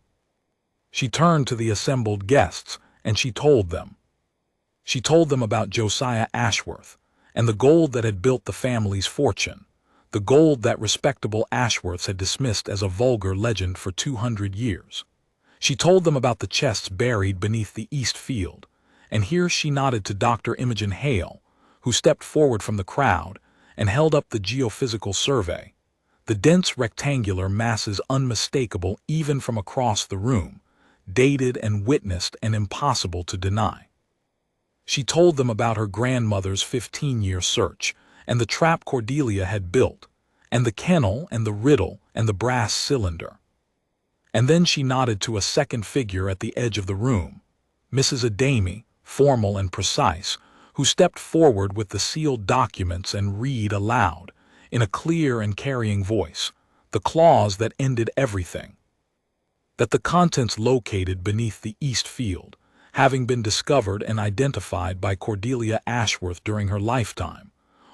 S1: She turned to the assembled guests, and she told them, She told them about Josiah Ashworth and the gold that had built the family's fortune, the gold that respectable Ashworths had dismissed as a vulgar legend for 200 years. She told them about the chests buried beneath the east field, and here she nodded to Dr. Imogen Hale, who stepped forward from the crowd and held up the geophysical survey, the dense rectangular masses unmistakable even from across the room, dated and witnessed and impossible to deny. She told them about her grandmother's 15-year search, and the trap Cordelia had built, and the kennel and the riddle and the brass cylinder. And then she nodded to a second figure at the edge of the room, Mrs. Adamy, formal and precise, who stepped forward with the sealed documents and read aloud, in a clear and carrying voice, the clause that ended everything. That the contents located beneath the east field, having been discovered and identified by Cordelia Ashworth during her lifetime,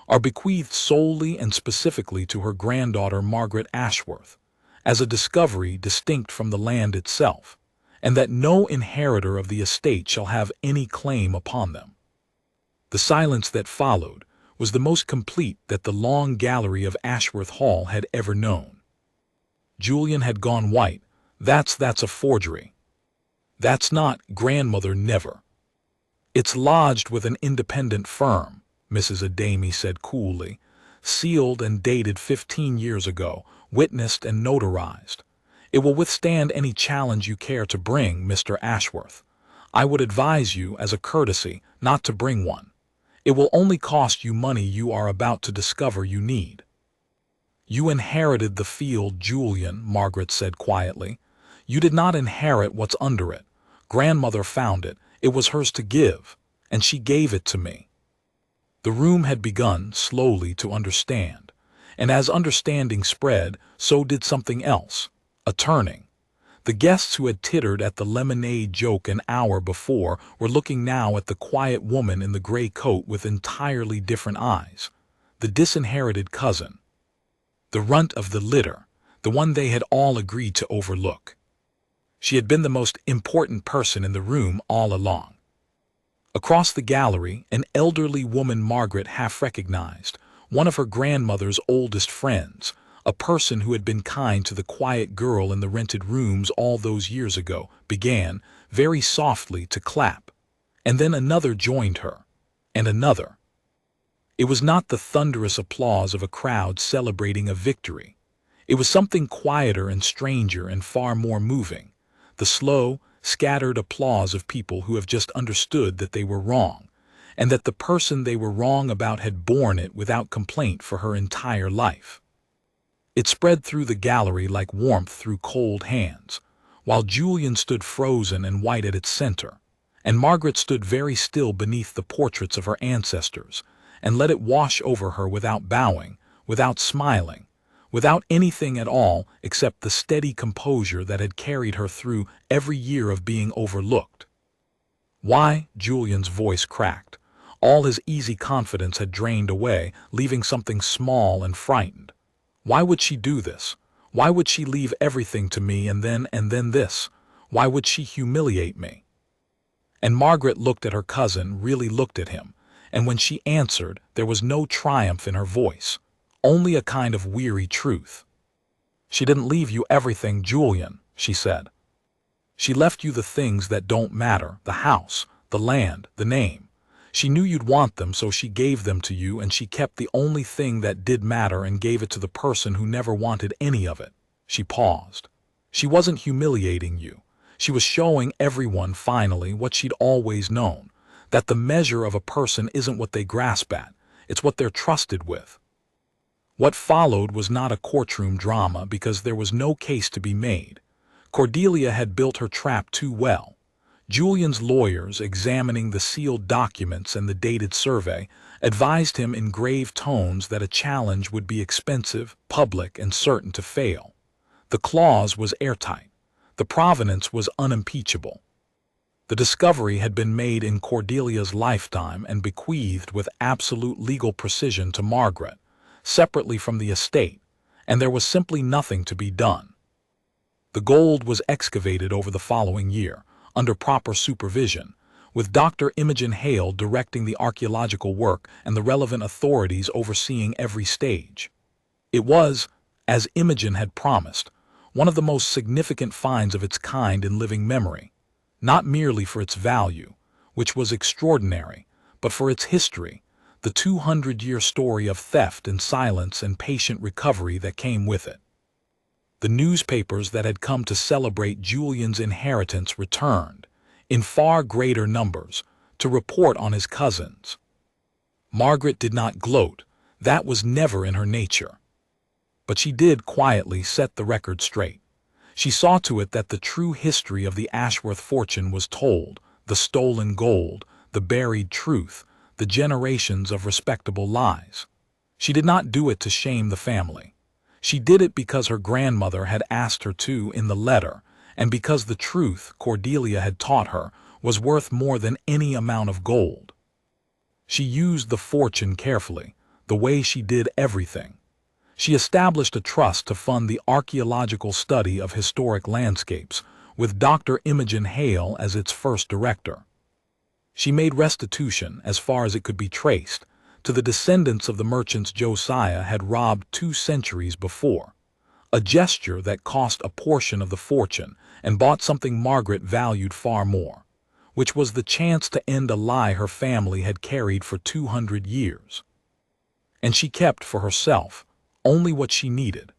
S1: are bequeathed solely and specifically to her granddaughter Margaret Ashworth, as a discovery distinct from the land itself, and that no inheritor of the estate shall have any claim upon them. The silence that followed was the most complete that the long gallery of Ashworth Hall had ever known. Julian had gone white. That's a forgery. That's not, grandmother, never. It's lodged with an independent firm, Mrs. Adamy said coolly, sealed and dated 15 years ago, witnessed and notarized. It will withstand any challenge you care to bring, Mr. Ashworth. I would advise you, as a courtesy, not to bring one. It will only cost you money you are about to discover you need. You inherited the field, Julian, Margaret said quietly. You did not inherit what's under it. Grandmother found it. It was hers to give, and she gave it to me. The room had begun, slowly, to understand, and as understanding spread, so did something else, a turning. The guests who had tittered at the lemonade joke an hour before were looking now at the quiet woman in the gray coat with entirely different eyes, the disinherited cousin, the runt of the litter, the one they had all agreed to overlook. She had been the most important person in the room all along. Across the gallery, an elderly woman Margaret half recognized, one of her grandmother's oldest friends, a person who had been kind to the quiet girl in the rented rooms all those years ago, began, very softly, to clap. And then another joined her, and another. It was not the thunderous applause of a crowd celebrating a victory. It was something quieter and stranger and far more moving, the slow, scattered applause of people who have just understood that they were wrong, and that the person they were wrong about had borne it without complaint for her entire life. It spread through the gallery like warmth through cold hands, while Julian stood frozen and white at its center, and Margaret stood very still beneath the portraits of her ancestors, and let it wash over her without bowing, without smiling, without anything at all except the steady composure that had carried her through every year of being overlooked. Why? Julian's voice cracked. All his easy confidence had drained away, leaving something small and frightened. Why would she do this? Why would she leave everything to me and then this? Why would she humiliate me? And Margaret looked at her cousin, really looked at him, and when she answered, there was no triumph in her voice, only a kind of weary truth. She didn't leave you everything, Julian, she said. She left you the things that don't matter, the house, the land, the name. She knew you'd want them, so she gave them to you, and she kept the only thing that did matter and gave it to the person who never wanted any of it. She paused. She wasn't humiliating you. She was showing everyone, finally, what she'd always known, that the measure of a person isn't what they grasp at, it's what they're trusted with. What followed was not a courtroom drama because there was no case to be made. Cordelia had built her trap too well. Julian's lawyers, examining the sealed documents and the dated survey, advised him in grave tones that a challenge would be expensive, public, and certain to fail. The clause was airtight. The provenance was unimpeachable. The discovery had been made in Cordelia's lifetime and bequeathed with absolute legal precision to Margaret, separately from the estate, and there was simply nothing to be done. The gold was excavated over the following year, under proper supervision, with Dr. Imogen Hale directing the archaeological work and the relevant authorities overseeing every stage. It was, as Imogen had promised, one of the most significant finds of its kind in living memory, not merely for its value, which was extraordinary, but for its history, the 200-year story of theft and silence and patient recovery that came with it. The newspapers that had come to celebrate Julian's inheritance returned, in far greater numbers, to report on his cousins. Margaret did not gloat, that was never in her nature. But she did quietly set the record straight. She saw to it that the true history of the Ashworth fortune was told, the stolen gold, the buried truth, the generations of respectable lies. She did not do it to shame the family. She did it because her grandmother had asked her to in the letter, and because the truth Cordelia had taught her was worth more than any amount of gold. She used the fortune carefully, the way she did everything. She established a trust to fund the archaeological study of historic landscapes, with Dr. Imogen Hale as its first director. She made restitution, as far as it could be traced, to the descendants of the merchants Josiah had robbed 2 centuries before, a gesture that cost a portion of the fortune and bought something Margaret valued far more, which was the chance to end a lie her family had carried for 200 years. And she kept for herself only what she needed,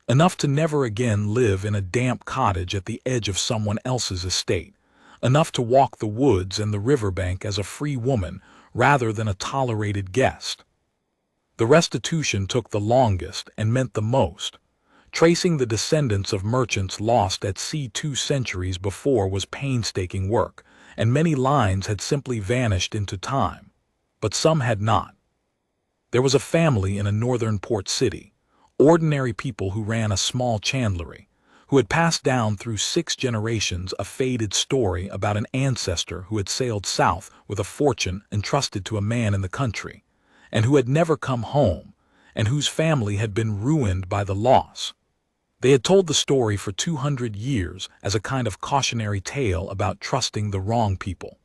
S1: enough to never again live in a damp cottage at the edge of someone else's estate, enough to walk the woods and the riverbank as a free woman rather than a tolerated guest. The restitution took the longest and meant the most. Tracing the descendants of merchants lost at sea 2 centuries before was painstaking work, and many lines had simply vanished into time. But some had not. There was a family in a northern port city, ordinary people who ran a small chandlery, who had passed down through 6 generations a faded story about an ancestor who had sailed south with a fortune entrusted to a man in the country, and who had never come home, and whose family had been ruined by the loss. They had told the story for 200 years as a kind of cautionary tale about trusting the wrong people.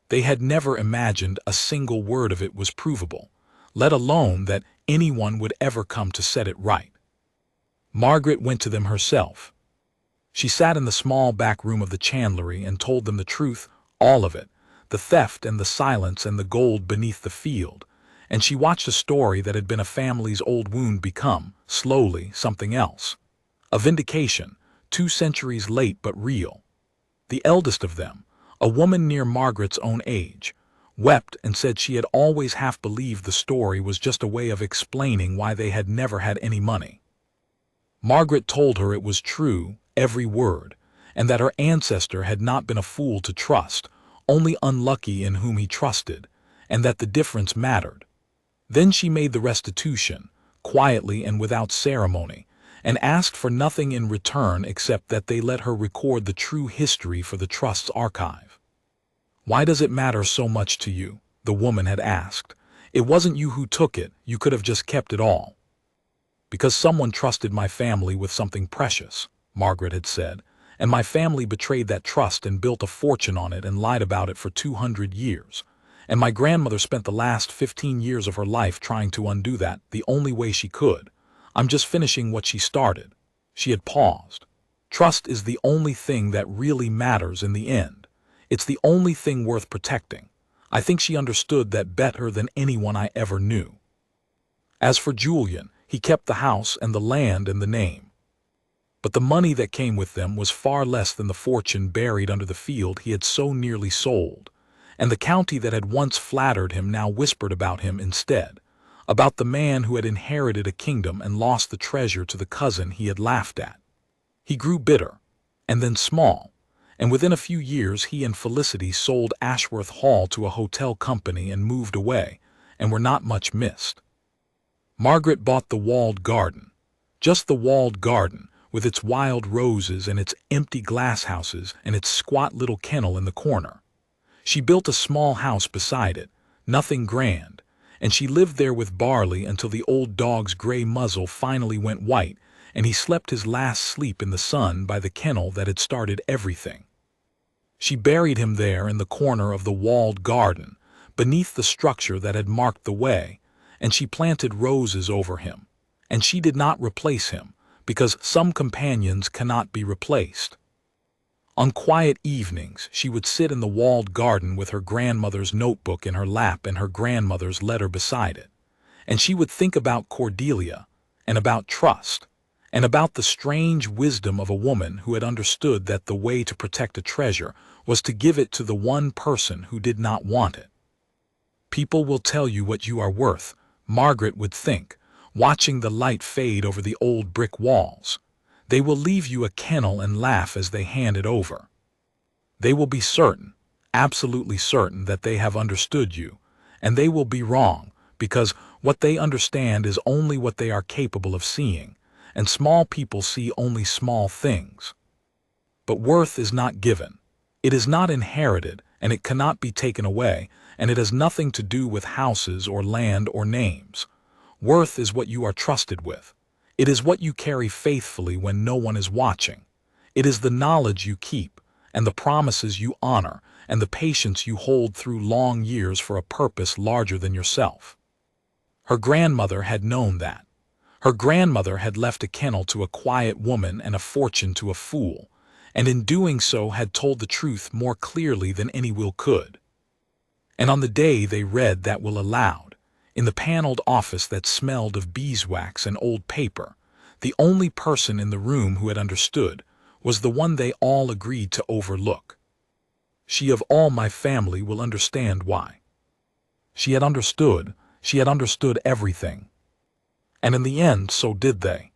S1: They had never imagined a single word of it was provable, let alone that anyone would ever come to set it right. Margaret went to them herself. She sat in the small back room of the chandlery and told them the truth, all of it, the theft and the silence and the gold beneath the field, and she watched a story that had been a family's old wound become, slowly, something else. A vindication, 2 centuries late but real. The eldest of them, a woman near Margaret's own age, wept and said she had always half believed the story was just a way of explaining why they had never had any money. Margaret told her it was true, every word, and that her ancestor had not been a fool to trust, only unlucky in whom he trusted, and that the difference mattered. Then she made the restitution, quietly and without ceremony, and asked for nothing in return except that they let her record the true history for the Trust's archive. "Why does it matter so much to you?" the woman had asked. "It wasn't you who took it, you could have just kept it all." "Because someone trusted my family with something precious," Margaret had said, "and my family betrayed that trust and built a fortune on it and lied about it for 200 years. And my grandmother spent the last 15 years of her life trying to undo that the only way she could. I'm just finishing what she started." She had paused. "Trust is the only thing that really matters in the end. It's the only thing worth protecting." I think she understood that better than anyone I ever knew. As for Julian, he kept the house and the land and the name. But the money that came with them was far less than the fortune buried under the field he had so nearly sold, and the county that had once flattered him now whispered about him instead, about the man who had inherited a kingdom and lost the treasure to the cousin he had laughed at. He grew bitter, and then small, and within a few years he and Felicity sold Ashworth Hall to a hotel company and moved away, and were not much missed. Margaret bought the walled garden, just the walled garden, with its wild roses and its empty glasshouses and its squat little kennel in the corner. She built a small house beside it, nothing grand, and she lived there with Barley until the old dog's gray muzzle finally went white and he slept his last sleep in the sun by the kennel that had started everything. She buried him there in the corner of the walled garden, beneath the structure that had marked the way, and she planted roses over him. And she did not replace him, because some companions cannot be replaced. On quiet evenings, she would sit in the walled garden with her grandmother's notebook in her lap and her grandmother's letter beside it. And she would think about Cordelia, and about trust, and about the strange wisdom of a woman who had understood that the way to protect a treasure was to give it to the one person who did not want it. People will tell you what you are worth, Margaret would think, watching the light fade over the old brick walls. They will leave you a kennel and laugh as they hand it over. They will be certain, absolutely certain, that they have understood you, and they will be wrong, because what they understand is only what they are capable of seeing, and small people see only small things. But worth is not given. It is not inherited, and it cannot be taken away, and it has nothing to do with houses or land or names. Worth is what you are trusted with. It is what you carry faithfully when no one is watching. It is the knowledge you keep, and the promises you honor, and the patience you hold through long years for a purpose larger than yourself. Her grandmother had known that. Her grandmother had left a kennel to a quiet woman and a fortune to a fool, and in doing so had told the truth more clearly than any will could. And on the day they read that will aloud, in the paneled office that smelled of beeswax and old paper, the only person in the room who had understood was the one they all agreed to overlook. She of all my family will understand why. She had understood everything. And in the end, so did they.